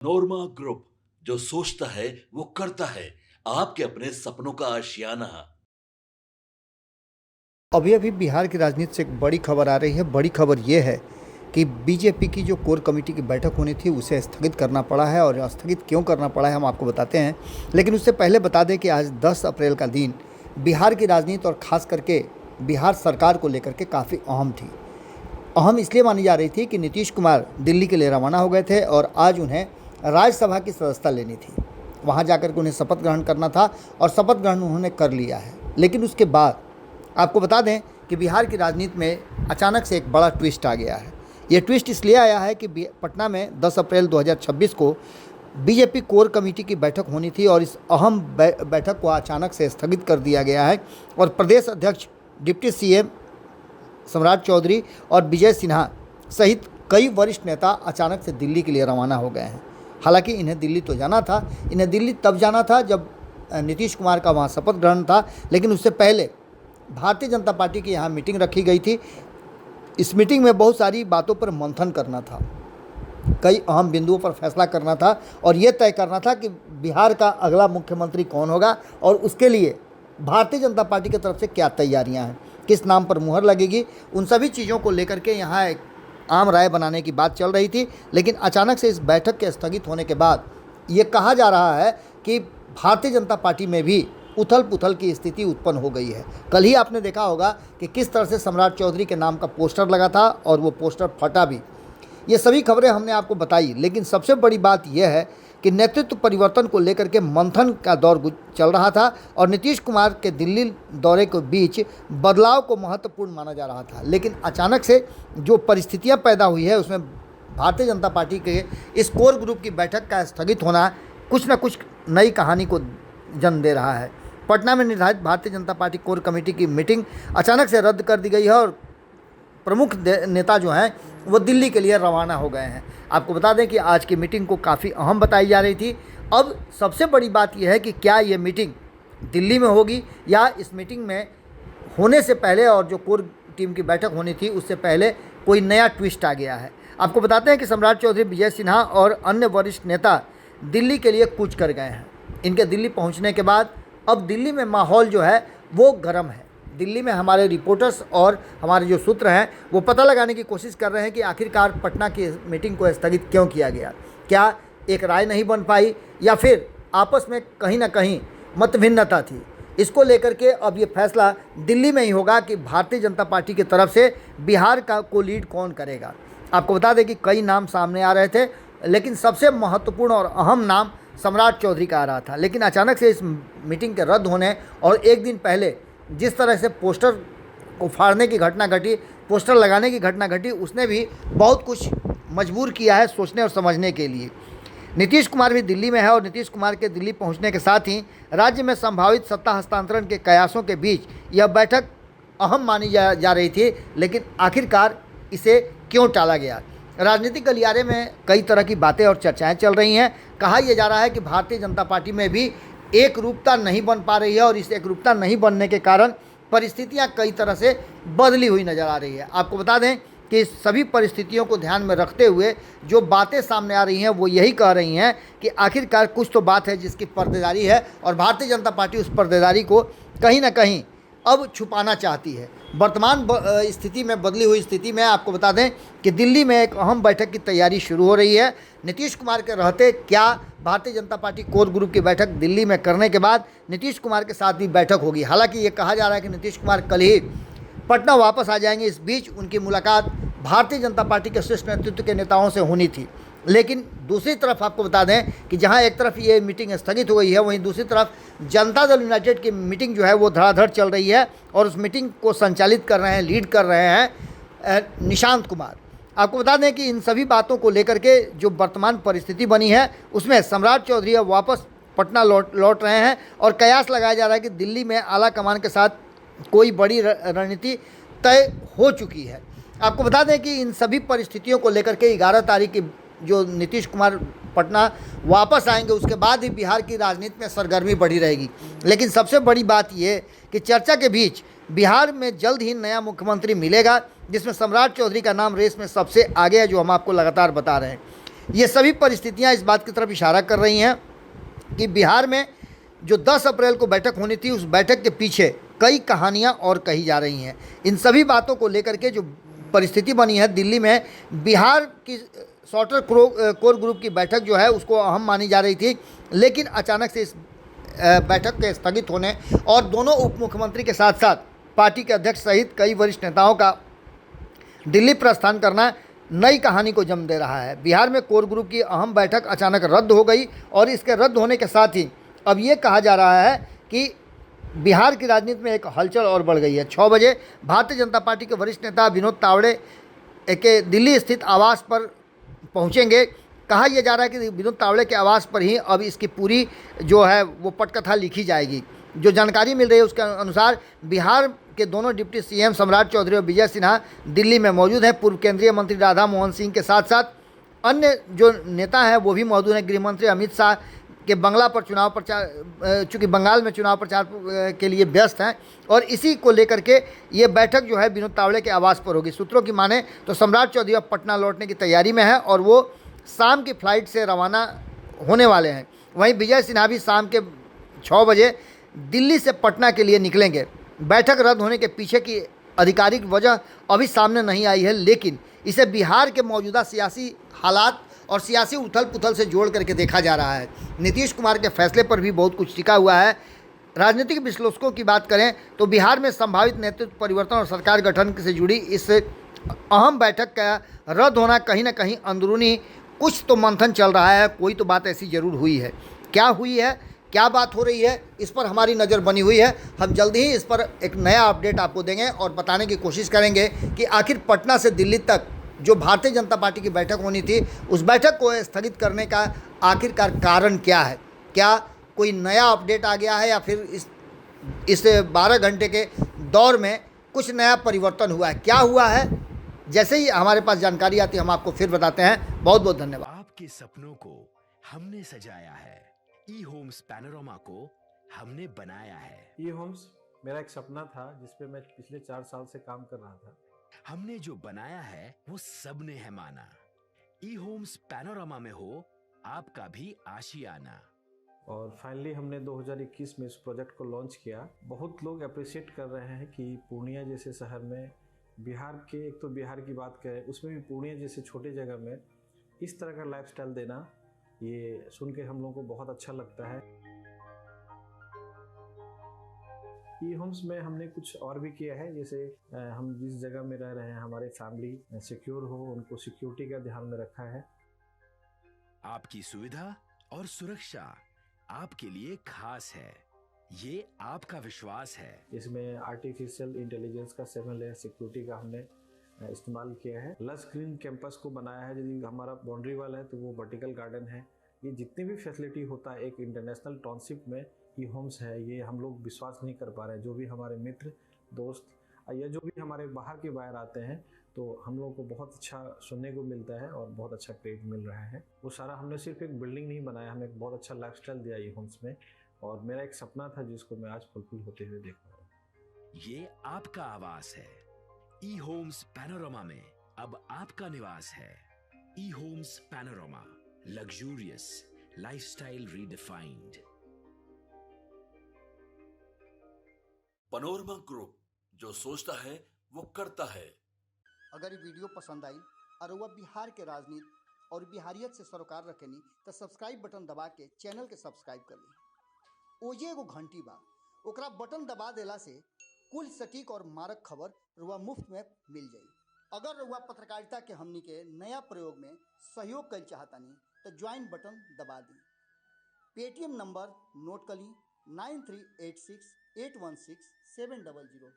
नोरमा group, जो सोचता है वो करता है। आपके अपने सपनों का आशियाना। अभी अभी बिहार की राजनीति से एक बड़ी खबर आ रही है। बड़ी खबर ये है कि बीजेपी की जो कोर कमेटी की बैठक होनी थी उसे स्थगित करना पड़ा है। और स्थगित क्यों करना पड़ा है हम आपको बताते हैं, लेकिन उससे पहले बता दें कि आज 10 अप्रैल का दिन बिहार की राजनीति और ख़ास करके बिहार सरकार को लेकर के काफ़ी अहम थी। अहम इसलिए मानी जा रही थी कि नीतीश कुमार दिल्ली के लिए रवाना हो गए थे और आज उन्हें राज्यसभा की सदस्यता लेनी थी। वहाँ जाकर के उन्हें शपथ ग्रहण करना था और शपथ ग्रहण उन्होंने कर लिया है। लेकिन उसके बाद आपको बता दें कि बिहार की राजनीति में अचानक से एक बड़ा ट्विस्ट आ गया है। ये ट्विस्ट इसलिए आया है कि पटना में 10 अप्रैल 2026 को बीजेपी कोर कमेटी की बैठक होनी थी और इस अहम बैठक को अचानक से स्थगित कर दिया गया है। और प्रदेश अध्यक्ष डिप्टी सीएम सम्राट चौधरी और विजय सिन्हा सहित कई वरिष्ठ नेता अचानक से दिल्ली के लिए रवाना हो गए हैं। हालांकि इन्हें दिल्ली तो जाना था, इन्हें दिल्ली तब जाना था जब नीतीश कुमार का वहाँ शपथ ग्रहण था, लेकिन उससे पहले भारतीय जनता पार्टी की यहाँ मीटिंग रखी गई थी। इस मीटिंग में बहुत सारी बातों पर मंथन करना था, कई अहम बिंदुओं पर फैसला करना था और ये तय करना था कि बिहार का अगला मुख्यमंत्री कौन होगा और उसके लिए भारतीय जनता पार्टी की तरफ से क्या तैयारियां हैं, किस नाम पर मुहर लगेगी। उन सभी चीज़ों को लेकर के यहाँ एक आम राय बनाने की बात चल रही थी। लेकिन अचानक से इस बैठक के स्थगित होने के बाद ये कहा जा रहा है कि भारतीय जनता पार्टी में भी उथल पुथल की स्थिति उत्पन्न हो गई है। कल ही आपने देखा होगा कि किस तरह से सम्राट चौधरी के नाम का पोस्टर लगा था और वो पोस्टर फटा भी। ये सभी खबरें हमने आपको बताई, लेकिन सबसे बड़ी बात यह है कि नेतृत्व परिवर्तन को लेकर के मंथन का दौर चल रहा था और नीतीश कुमार के दिल्ली दौरे के बीच बदलाव को महत्वपूर्ण माना जा रहा था। लेकिन अचानक से जो परिस्थितियां पैदा हुई है उसमें भारतीय जनता पार्टी के इस कोर ग्रुप की बैठक का स्थगित होना कुछ न कुछ नई कहानी को जन्म दे रहा है। पटना में निर्धारित Bharatiya Janata party core committee की मीटिंग अचानक से रद्द कर दी गई है और प्रमुख नेता जो हैं वो दिल्ली के लिए रवाना हो गए हैं। आपको बता दें कि आज की मीटिंग को काफ़ी अहम बताई जा रही थी। अब सबसे बड़ी बात यह है कि क्या ये मीटिंग दिल्ली में होगी या इस मीटिंग में होने से पहले और जो कोर टीम की बैठक होनी थी उससे पहले कोई नया ट्विस्ट आ गया है। आपको बताते हैं कि सम्राट चौधरी, विजय सिन्हा और अन्य वरिष्ठ नेता दिल्ली के लिए कूच कर गए हैं। इनके दिल्ली पहुँचने के बाद अब दिल्ली में माहौल जो है वो गर्म है। दिल्ली में हमारे रिपोर्टर्स और हमारे जो सूत्र हैं वो पता लगाने की कोशिश कर रहे हैं कि आखिरकार पटना की मीटिंग को स्थगित क्यों किया गया। क्या एक राय नहीं बन पाई या फिर आपस में कहीं ना कहीं मतभिन्नता थी। इसको लेकर के अब ये फैसला दिल्ली में ही होगा कि भारतीय जनता पार्टी की तरफ से बिहार का को लीड कौन करेगा। आपको बता दें कि कई नाम सामने आ रहे थे, लेकिन सबसे महत्वपूर्ण और अहम नाम सम्राट चौधरी का आ रहा था। लेकिन अचानक से इस मीटिंग के रद्द होने और एक दिन पहले जिस तरह से पोस्टर को फाड़ने की घटना घटी, पोस्टर लगाने की घटना घटी, उसने भी बहुत कुछ मजबूर किया है सोचने और समझने के लिए। नीतीश कुमार भी दिल्ली में है और नीतीश कुमार के दिल्ली पहुंचने के साथ ही राज्य में संभावित सत्ता हस्तांतरण के कयासों के बीच यह बैठक अहम मानी जा रही थी। लेकिन आखिरकार इसे क्यों टाला गया। राजनीतिक गलियारे में कई तरह की बातें और चर्चाएं चल रही हैं। कहा यह जा रहा है कि भारतीय जनता पार्टी में भी एक रूपता नहीं बन पा रही है और इस एक रूपता नहीं बनने के कारण परिस्थितियां कई तरह से बदली हुई नज़र आ रही है। आपको बता दें कि सभी परिस्थितियों को ध्यान में रखते हुए जो बातें सामने आ रही हैं वो यही कह रही हैं कि आखिरकार कुछ तो बात है जिसकी पर्देदारी है और भारतीय जनता पार्टी उस पर्देदारी को कहीं ना कहीं अब छुपाना चाहती है। वर्तमान स्थिति में, बदली हुई स्थिति में आपको बता दें कि दिल्ली में एक अहम बैठक की तैयारी शुरू हो रही है। नीतीश कुमार के रहते क्या Bharatiya Janata party core group की बैठक दिल्ली में करने के बाद नीतीश कुमार के साथ भी बैठक होगी। हालांकि ये कहा जा रहा है कि नीतीश कुमार कल ही पटना वापस आ जाएंगे। इस बीच उनकी मुलाकात भारतीय जनता पार्टी के शीर्ष नेतृत्व के नेताओं से होनी थी। लेकिन दूसरी तरफ आपको बता दें कि जहां एक तरफ ये मीटिंग स्थगित हो गई है, वहीं दूसरी तरफ जनता दल यूनाइटेड की मीटिंग जो है वो धड़ाधड़ चल रही है और उस मीटिंग को संचालित कर रहे हैं, लीड कर रहे हैं निशांत कुमार। आपको बता दें कि इन सभी बातों को लेकर के जो वर्तमान परिस्थिति बनी है उसमें सम्राट चौधरी अब वापस पटना लौट रहे हैं और कयास लगाया जा रहा है कि दिल्ली में आला कमान के साथ कोई बड़ी रणनीति तय हो चुकी है। आपको बता दें कि इन सभी परिस्थितियों को लेकर के 11 तारीख की जो नीतीश कुमार पटना वापस आएंगे उसके बाद ही बिहार की राजनीति में सरगर्मी बढ़ी रहेगी। लेकिन सबसे बड़ी बात यह कि चर्चा के बीच बिहार में जल्द ही नया मुख्यमंत्री मिलेगा जिसमें सम्राट चौधरी का नाम रेस में सबसे आगे है, जो हम आपको लगातार बता रहे हैं। ये सभी परिस्थितियां इस बात की तरफ इशारा कर रही हैं कि बिहार में जो 10 अप्रैल को बैठक होनी थी, उस बैठक के पीछे कई कहानियां और कही जा रही हैं। इन सभी बातों को लेकर के जो परिस्थिति बनी है दिल्ली में, बिहार की सॉर्टर कोर ग्रुप की बैठक जो है उसको अहम मानी जा रही थी, लेकिन अचानक से इस बैठक के स्थगित होने और दोनों उप मुख्यमंत्री के साथ साथ पार्टी के अध्यक्ष सहित कई वरिष्ठ नेताओं का दिल्ली प्रस्थान करना नई कहानी को जन्म दे रहा है। बिहार में कोर ग्रुप की अहम बैठक अचानक रद्द हो गई और इसके रद्द होने के साथ ही अब ये कहा जा रहा है कि बिहार की राजनीति में एक हलचल और बढ़ गई है। 6 बजे भारतीय जनता पार्टी के वरिष्ठ नेता विनोद तावड़े के दिल्ली स्थित आवास पर पहुंचेंगे। कहा यह जा रहा है कि विनोद तावड़े के आवास पर ही अब इसकी पूरी जो है वो पटकथा लिखी जाएगी। जो जानकारी मिल रही है उसके अनुसार बिहार के दोनों डिप्टी सीएम सम्राट चौधरी और विजय सिन्हा दिल्ली में मौजूद हैं। पूर्व केंद्रीय मंत्री राधा मोहन सिंह के साथ साथ अन्य जो नेता हैं वो भी मौजूद हैं। गृह मंत्री अमित शाह के बंगला पर चुनाव प्रचार, चूँकि बंगाल में चुनाव प्रचार के लिए व्यस्त हैं और इसी को लेकर के ये बैठक जो है विनोद तावड़े के आवास पर होगी। सूत्रों की माने तो सम्राट चौधरी अब पटना लौटने की तैयारी में है और वो शाम की फ्लाइट से रवाना होने वाले हैं। वहीं विजय सिन्हा भी शाम के 6 बजे दिल्ली से पटना के लिए निकलेंगे। बैठक रद्द होने के पीछे की आधिकारिक वजह अभी सामने नहीं आई है, लेकिन इसे बिहार के मौजूदा सियासी हालात और सियासी उथल पुथल से जोड़ करके देखा जा रहा है। नीतीश कुमार के फैसले पर भी बहुत कुछ टिका हुआ है। राजनीतिक विश्लेषकों की बात करें तो बिहार में संभावित नेतृत्व परिवर्तन और सरकार गठन से जुड़ी इस अहम बैठक का रद्द होना कहीं ना कहीं अंदरूनी कुछ तो मंथन चल रहा है। कोई तो बात ऐसी ज़रूर हुई है। क्या हुई है, क्या बात हो रही है, इस पर हमारी नज़र बनी हुई है। हम जल्दी ही इस पर एक नया अपडेट आपको देंगे और बताने की कोशिश करेंगे कि आखिर पटना से दिल्ली तक जो भारतीय जनता पार्टी की बैठक होनी थी, उस बैठक को स्थगित करने का आखिरकार कारण क्या है। क्या कोई नया अपडेट आ गया है या फिर इस 12 घंटे के दौर में कुछ नया परिवर्तन हुआ है, क्या हुआ है। जैसे ही हमारे पास जानकारी आती है हम आपको फिर बताते हैं। बहुत बहुत धन्यवाद। आपके सपनों को हमने सजाया है, ई होम्स पैनोरामा को हमने बनाया है। ई होम्स मेरा एक सपना था जिस पे मैं पिछले 4 साल से काम कर रहा था। हमने जो बनाया है वो सबने है माना। ई होम्स पैनोरामा में हो आपका भी आशियाना। और फाइनली हमने 2021 में इस प्रोजेक्ट को लॉन्च किया। बहुत लोग अप्रिशिएट कर रहे हैं कि पूर्णिया जैसे शहर में, बिहार के, एक तो बिहार की बात करें उसमें भी पूर्णिया जैसे छोटे जगह में इस तरह का लाइफस्टाइल देना, ये सुन के हम लोगों को बहुत अच्छा लगता है। ई होम्स में हमने कुछ और भी किया है, जैसे हम जिस जगह में रह रहे हैं हमारे फैमिली सिक्योर हो, उनको सिक्योरिटी का ध्यान में रखा है। आपकी सुविधा और सुरक्षा आपके लिए खास है, ये आपका विश्वास है। इसमें आर्टिफिशियल इंटेलिजेंस का 7 लेयर सिक्योरिटी का हमने इस्तेमाल किया है। लस ग्रीन कैंपस को बनाया है। यदि हमारा बाउंड्री वाल है तो वो वर्टिकल गार्डन है। ये जितनी भी फैसिलिटी होता है एक इंटरनेशनल टाउनशिप में ई होम्स है, ये हम लोग विश्वास नहीं कर पा रहे हैं। जो भी हमारे मित्र दोस्त या जो भी हमारे बाहर के बाहर आते हैं तो हम लोगों को बहुत अच्छा सुनने को मिलता है और बहुत अच्छा क्रेडिट मिल रहा है। वो सारा हमने सिर्फ एक बिल्डिंग नहीं बनाया, हमें एक बहुत अच्छा लाइफस्टाइल दिया ई होम्स में, और मेरा एक सपना था जिसको मैं आज फुलफिल होते हुए देख रहा हूँ। ये आपका आवास है। ई होम्स पैनोरामा में अब आपका निवास है। E homes panorama, luxurious lifestyle redefined. Panorama group, जो सोचता है वो करता है। अगर ये वीडियो पसंद आई और वह बिहार के राजनीति और बिहारियत से सरोकार रखेनी तो सब्सक्राइब बटन दबा के चैनल के सब्सक्राइब कर ली। ओजे एगो घंटी बा, ओकरा बटन दबा देला से कुल सटीक और मारक खबर रुआ मुफ्त में मिल जाई। अगर रुआ पत्रकारिता के हमनी के नया प्रयोग में सहयोग कर चाहतानी तो ज्वाइन बटन दबा दी। पेटीएम नंबर नोट कर ली 9386816700।